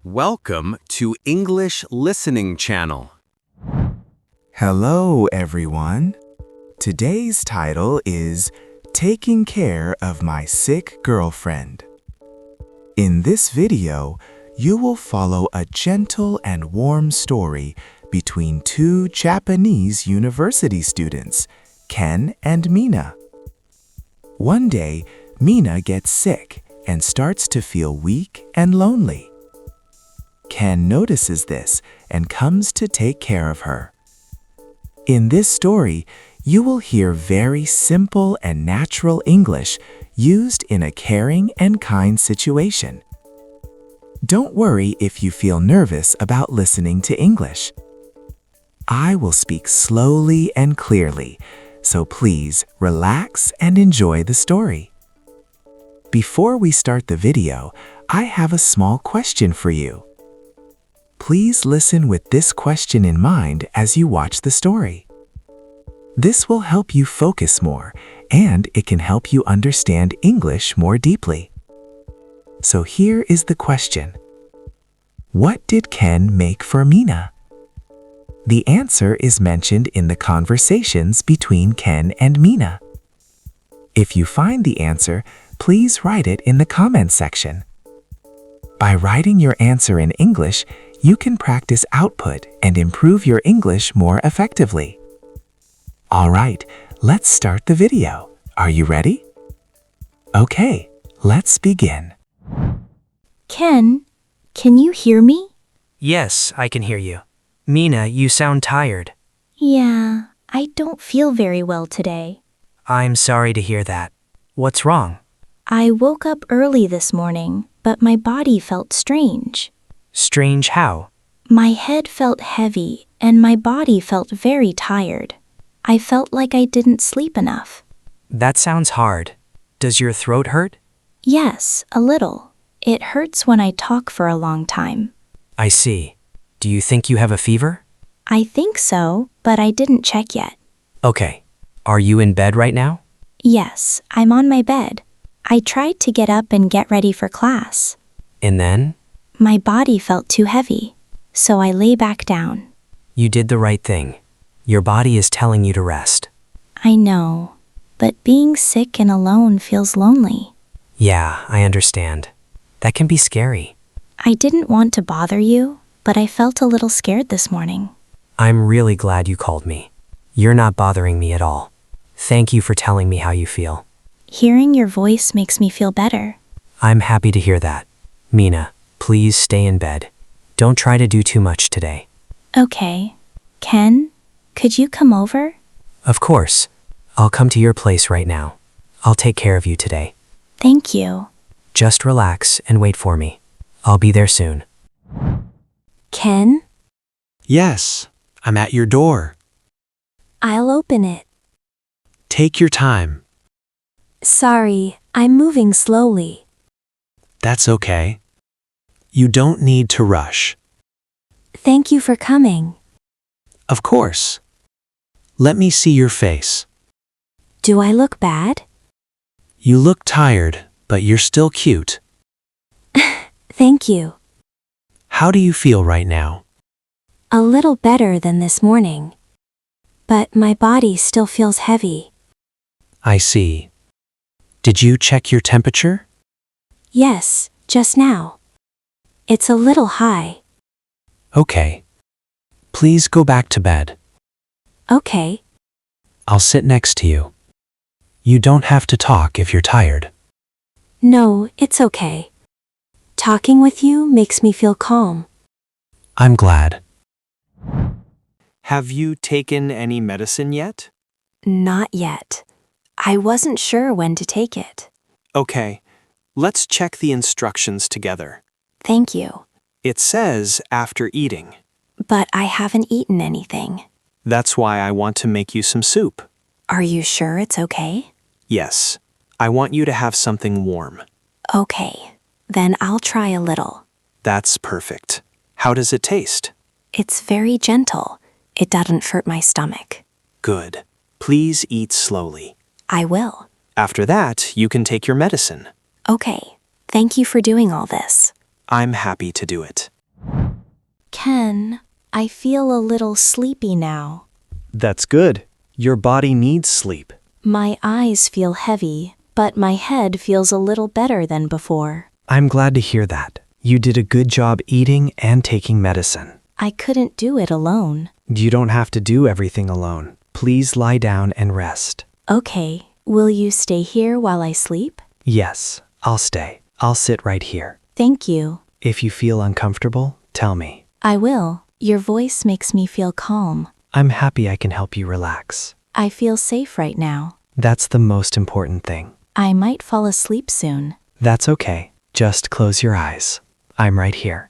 Welcome to English Listening Channel. Hello, everyone. Today's title is Taking Care of My Sick Girlfriend. In this video, you will follow a gentle and warm story between two Japanese university students, Ken and Mina. One day, Mina gets sick and starts to feel weak and lonely. Ken notices this and comes to take care of her. In this story, you will hear very simple and natural English used in a caring and kind situation. Don't worry if you feel nervous about listening to English. I will speak slowly and clearly, so please relax and enjoy the story. Before we start the video, I have a small question for you. Please listen with this question in mind as you watch the story. This will help you focus more, and it can help you understand English more deeply. So here is the question. What did Ken make for Mina? The answer is mentioned in the conversations between Ken and Mina. If you find the answer, please write it in the comment section. By writing your answer in English, you can practice output and improve your English more effectively. All right, let's start the video. Are you ready? Okay, let's begin. Ken, can you hear me? Yes, I can hear you. Mina, you sound tired. Yeah, I don't feel very well today. I'm sorry to hear that. What's wrong? I woke up early this morning, but my body felt strange. Strange how? My head felt heavy and my body felt very tired. I felt like I didn't sleep enough. That sounds hard. Does your throat hurt? Yes, a little. It hurts when I talk for a long time. I see. Do you think you have a fever? I think so, but I didn't check yet. Okay. Are you in bed right now? Yes, I'm on my bed. I tried to get up and get ready for class. And then? My body felt too heavy, so I lay back down. You did the right thing. Your body is telling you to rest. I know, but being sick and alone feels lonely. Yeah, I understand. That can be scary. I didn't want to bother you, but I felt a little scared this morning. I'm really glad you called me. You're not bothering me at all. Thank you for telling me how you feel. Hearing your voice makes me feel better. I'm happy to hear that. Mina, please stay in bed. Don't try to do too much today. Okay. Ken, could you come over? Of course. I'll come to your place right now. I'll take care of you today. Thank you. Just relax and wait for me. I'll be there soon. Ken? Yes, I'm at your door. I'll open it. Take your time. Sorry, I'm moving slowly. That's okay. You don't need to rush. Thank you for coming. Of course. Let me see your face. Do I look bad? You look tired, but you're still cute. Thank you. How do you feel right now? A little better than this morning. But my body still feels heavy. I see. Did you check your temperature? Yes, just now. It's a little high. Okay. Please go back to bed. Okay. I'll sit next to you. You don't have to talk if you're tired. No, it's okay. Talking with you makes me feel calm. I'm glad. Have you taken any medicine yet? Not yet. I wasn't sure when to take it. Okay, let's check the instructions together. Thank you. It says after eating. But I haven't eaten anything. That's why I want to make you some soup. Are you sure it's okay? Yes, I want you to have something warm. Okay, then I'll try a little. That's perfect. How does it taste? It's very gentle. It doesn't hurt my stomach. Good. Please eat slowly. I will. After that, you can take your medicine. Okay, thank you for doing all this. I'm happy to do it. Ken, I feel a little sleepy now. That's good. Your body needs sleep. My eyes feel heavy, but my head feels a little better than before. I'm glad to hear that. You did a good job eating and taking medicine. I couldn't do it alone. You don't have to do everything alone. Please lie down and rest. Okay, will you stay here while I sleep? Yes, I'll stay. I'll sit right here. Thank you. If you feel uncomfortable, tell me. I will. Your voice makes me feel calm. I'm happy I can help you relax. I feel safe right now. That's the most important thing. I might fall asleep soon. That's okay. Just close your eyes. I'm right here.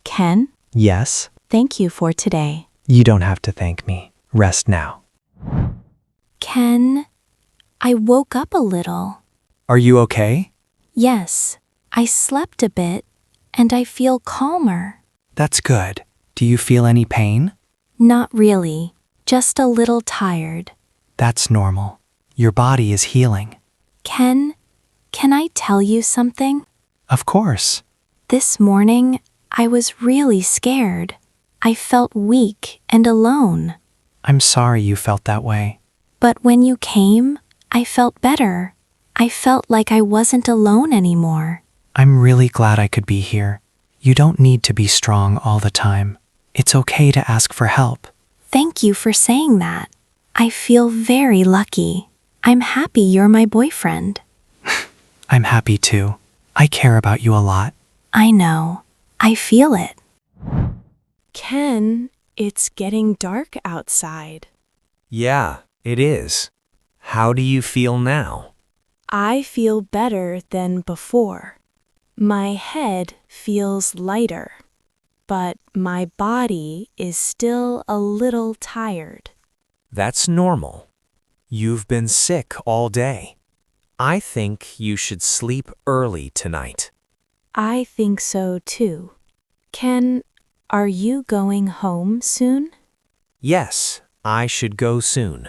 Ken, Yes? thank you for today. You don't have to thank me. Rest now. Ken, I woke up a little. Are you okay? Yes, I slept a bit, and I feel calmer. That's good. Do you feel any pain? Not really, just a little tired. That's normal. Your body is healing. Ken, can I tell you something? Of course. This morning, I was really scared. I felt weak and alone. I'm sorry you felt that way. But when you came, I felt better. I felt like I wasn't alone anymore. I'm really glad I could be here. You don't need to be strong all the time. It's okay to ask for help. Thank you for saying that. I feel very lucky. I'm happy you're my boyfriend. I'm happy too. I care about you a lot. I know. I feel it. Ken, it's getting dark outside. Yeah, it is. How do you feel now? I feel better than before. My head feels lighter, but my body is still a little tired. That's normal. You've been sick all day. I think you should sleep early tonight. I think so too. Ken, are you going home soon? Yes, I should go soon.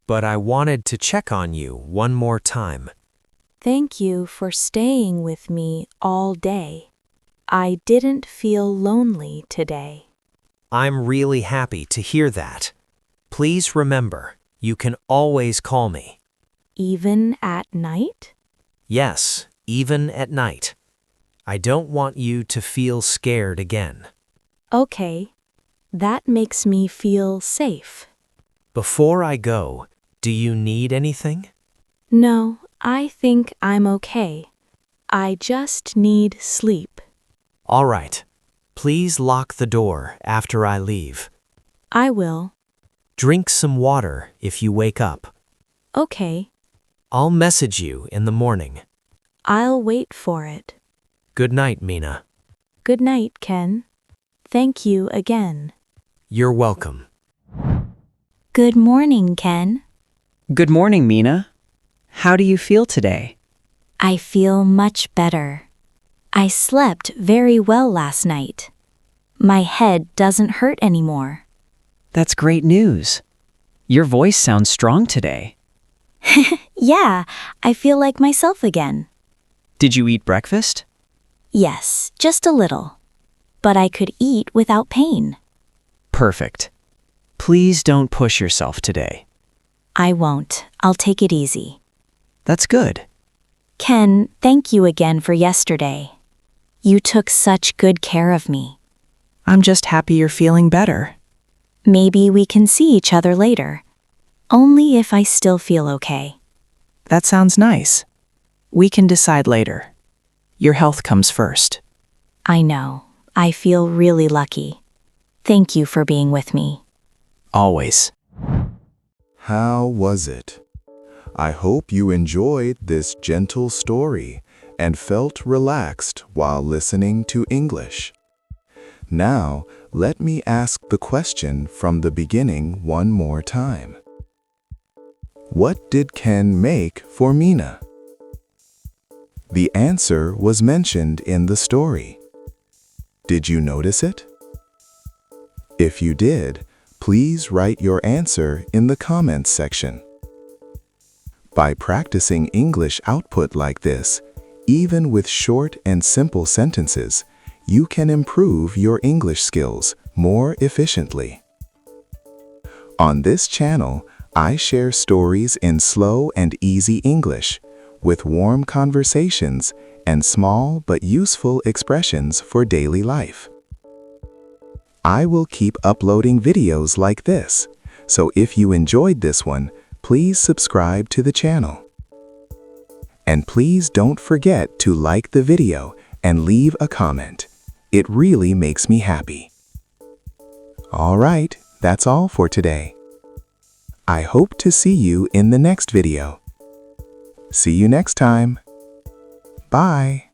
But I wanted to check on you one more time. Thank you for staying with me all day. I didn't feel lonely today. I'm really happy to hear that. Please remember, you can always call me. Even at night? Yes, even at night. I don't want you to feel scared again. Okay, that makes me feel safe. Before I go, do you need anything? No, I think I'm okay. I just need sleep. All right. Please lock the door after I leave. I will. Drink some water if you wake up. Okay, I'll message you in the morning. I'll wait for it. Good night, Mina. Good night, Ken. Thank you again. You're welcome. Good morning, Ken. Good morning, Mina. How do you feel today? I feel much better. I slept very well last night. My head doesn't hurt anymore. That's great news. Your voice sounds strong today. Yeah, I feel like myself again. Did you eat breakfast? Yes, just a little. But I could eat without pain. Perfect. Please don't push yourself today. I won't. I'll take it easy. That's good. Ken, thank you again for yesterday. You took such good care of me. I'm just happy you're feeling better. Maybe we can see each other later. Only if I still feel okay. That sounds nice. We can decide later. Your health comes first. I know. I feel really lucky. Thank you for being with me. Always. How was it? I hope you enjoyed this gentle story and felt relaxed while listening to English. Now, let me ask the question from the beginning one more time. What did Ken make for Mina? The answer was mentioned in the story. Did you notice it? If you did, please write your answer in the comments section. By practicing English output like this, even with short and simple sentences, you can improve your English skills more efficiently. On this channel, I share stories in slow and easy English, with warm conversations and small but useful expressions for daily life. I will keep uploading videos like this, so if you enjoyed this one, please subscribe to the channel. And please don't forget to like the video and leave a comment. It really makes me happy. All right, that's all for today. I hope to see you in the next video. See you next time. Bye.